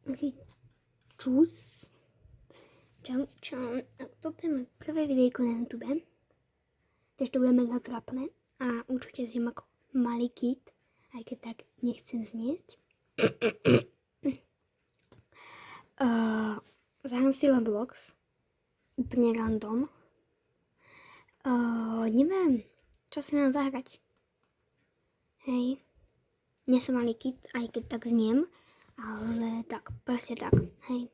Okay. Čus. Čau. Toto je moje prvé videjko na YouTube. Takže to bude mega trápne. A určite zjem ako malý kit. Aj keď tak nechcem zniesť. Zahrám si Roblox. Úplne random. Neviem, čo si mám zahrať. Hej. Nie som malý kit, aj keď tak zniem. Ale tak, proste tak, hej.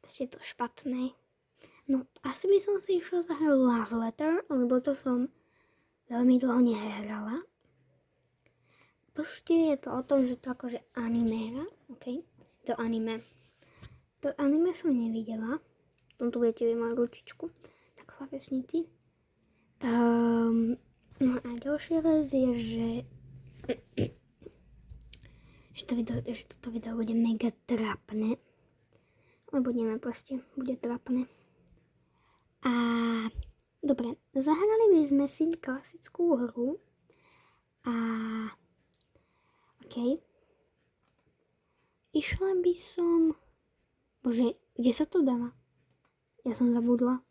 Proste to špatné. No, asi by som si išla zahrať Love Letter, lebo to som veľmi dlho nehrala. Proste je to o tom, že to akože animéra, okej? To anime. To anime som nevidela. Tu budete vidieť moju ručičku. Tak chlapesníci. No a ďalšia vec je, že toto video bude mega trápne. Lebo neviem, proste bude trápne. A dobre, zahrali by sme si klasickú hru. A okej. Išla by som... Bože, kde sa to dáva? Ja som zabudla.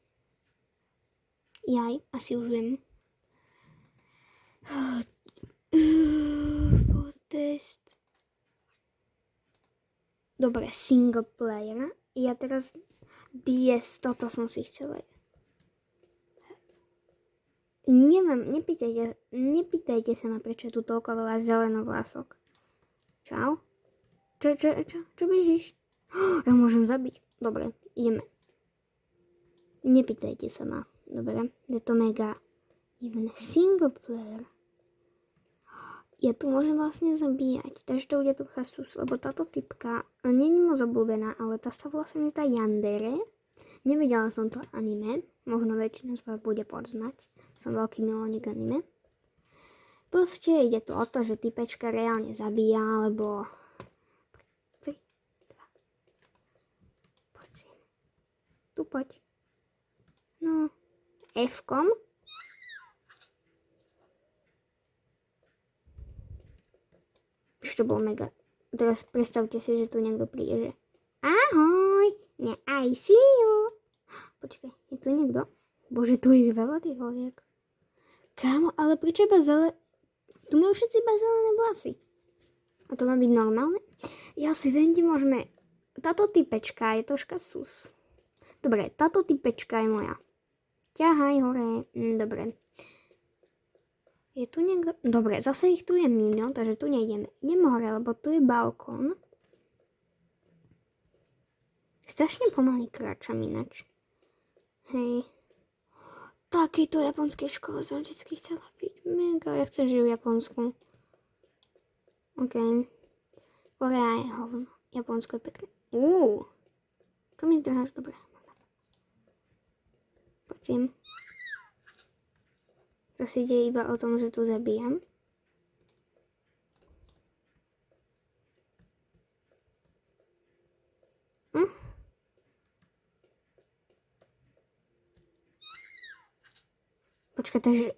Jaj, asi už viem. Test. Dobre, single player. Ja teraz toto som si chcela. Neviem, nepýtajte sa ma, prečo je tu toľko veľa zelenovlások. Čau? Čo bežíš? Ja môžem zabiť. Dobre, ideme. Nepýtajte sa ma. Dobre, je to mega divné. Single player. Ja tu môžem vlastne zabíjať, takže to bude trocha sus, lebo táto typka nie je moc obľúbená, ale tá sa vlastne tá Yandere. Nevidela som to anime, možno väčšina z vás bude poznať. Som veľký milovník anime. Proste ide tu o to, že typečka reálne zabíja, alebo... 3, 2... Poď si. Tu poď. No, F-kom. To bolo mega. Teraz predstavte si, že tu niekto príde, že ahoj, I see you. Počkaj, je tu niekto? Bože, tu je veľa tých holiek. Kámo, ale prečo iba tu majú všetci iba zelené vlasy. A to má byť normálne? Ja si viem, kde môžeme... Táto typečka je troška sus. Dobre, táto typečka je moja. Ťahaj hore. Dobre. Je tu niekto? Dobre, zase ich tu je milión, takže tu nejdeme. Ideme hore, lebo tu je balkón. Strašne pomaly kráčam ináč. Hej. Takýto japonskej škole som vždycky chcela byť. Mega, ja chcem žiť v Japonsku. OK. Korea je hovno. Japonsko je pekné. Čo mi zdrháš? Dobre. Poď sem. To si ide iba o tom, že tu zabíjam. Počkaj, takže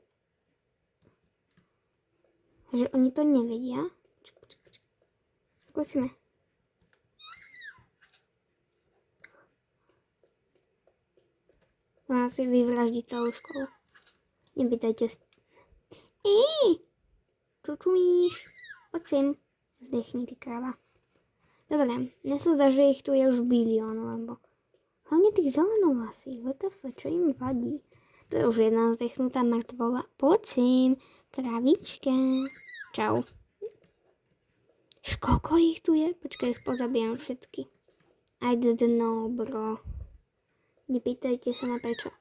oni to nevedia. Počkaj. Skúsime. Má si vyvraždiť celú školu. Nepýtajte sa. Čo čumíš? Poď sem. Zdechni, ty kráva. Dobre, mne sa zdá, že ich tu je už bilión, lebo... Hlavne tých zelenovlasí, WTF, čo im vadí? To je už jedna zdechnutá mŕtvola. Poď sem, kravička. Čau. Koľko ich tu je? Počkaj, ich pozabijam všetky. I don't know, bro. Nepýtajte sa ma prečo.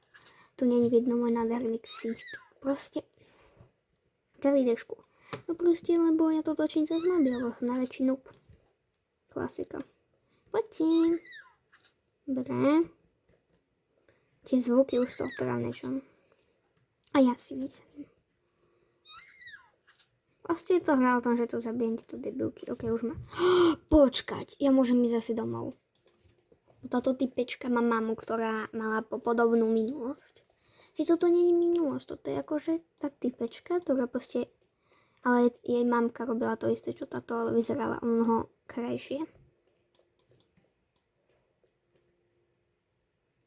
Tu nie je vidno môj nádherný ksicht. Proste. Za videšku. No proste, lebo ja to točím cez mobil. Na väčšinu. Klasika. Poď si. Dobre. Tie zvuky už sú teda niečo. A ja si myslím. Proste je to hra o tom, že tu zabijem tieto debilky. Ok, už ma... Počkať, ja môžem ísť zase domov. Táto typečka má mamu, ktorá mala podobnú minulosť. Hej, toto nie je minulosť, toto je akože tá typečka, ktorá proste... Ale jej mamka robila to isté, čo táto, ale vyzerala o mnoho krajšie.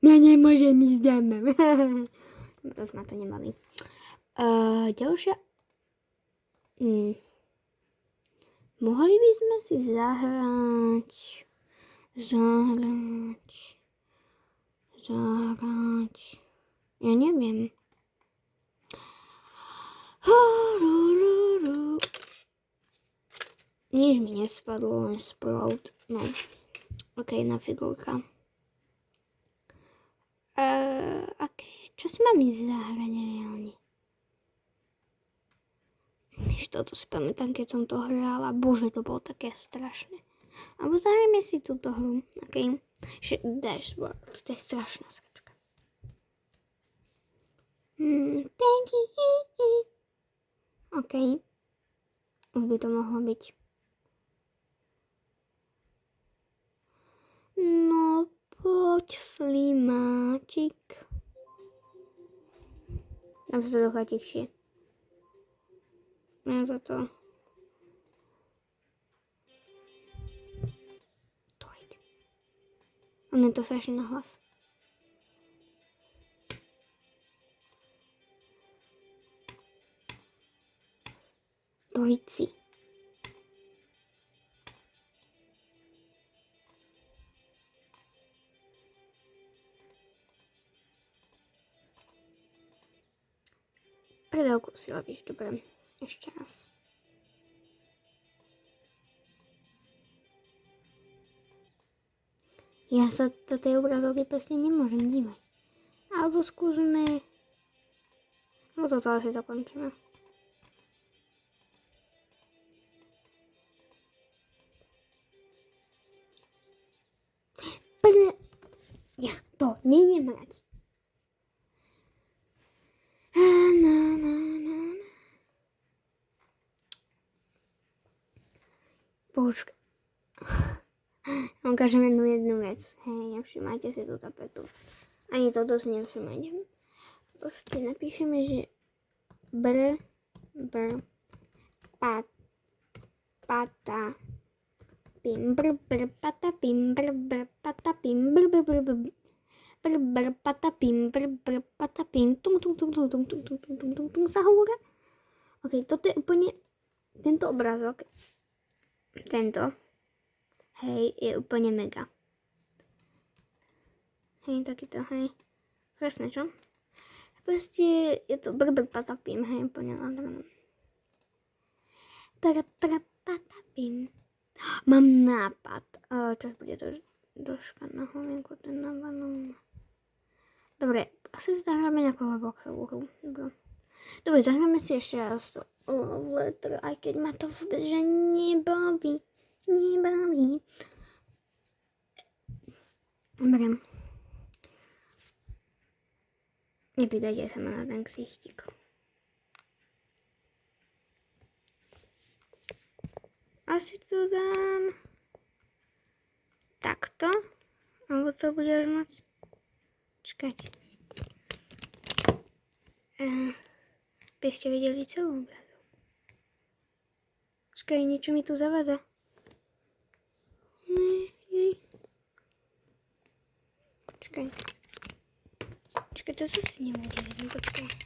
Ja nemôžem ísť domov. Už ma to nebaví. Ďalšia. Mohli by sme si zahrať. Ja neviem. Nič mi nespadlo, len Sprout. No. Ok, jedna figurka. Čo si mám ísť zahrať reálne? Toto si pamätám, keď som to hrala. Bože, to bolo také strašné. Alebo zahrajme si túto hru. Ok. Dashboard. To je strašná sračka. Ok. Už by to mohlo byť. No, poď, slimáčik. Dám sa to trocha tichšie. Ja toto. On je to strašne na hlas. Dojci. Preveľku si robíš, dobre. Ešte raz. Ja sa do tej obrazovky proste nemôžem dívať. Alebo skúsme... No toto asi dokončíme. Ja to nejdem hrať. Počkaj. Ukážem jednu vec. Hej, nevšimajte si tú tapetu. Ani toto si nevšimajte. Proste napíšeme, že pata pim pata pim pata pim pata pim tung sa hovorí. Ok, toto je úplne tento obrázok. Tento. Hej, je úplne mega. Hej, takýto, hej. Krásne, čo? Proste je to patapím, hej, úplne nádherné. Patapím. Mám nápad. Čo bude to doška na homienku, ten na balón. Dobre, asi zahráme nejakú boxovú hru. Dobre, zahráme si ešte raz to Love Letter, aj keď ma to vôbec že nebaví. Dobre. Nepýtajte sa ma na ten ksichtík. Asi to dám takto. Alebo to budeš môcť. Čakajte. By ste videli celú obrázok. Čakaj, niečo mi tu zavádza. Čakaj, to zase nebude vidieť, počkaj.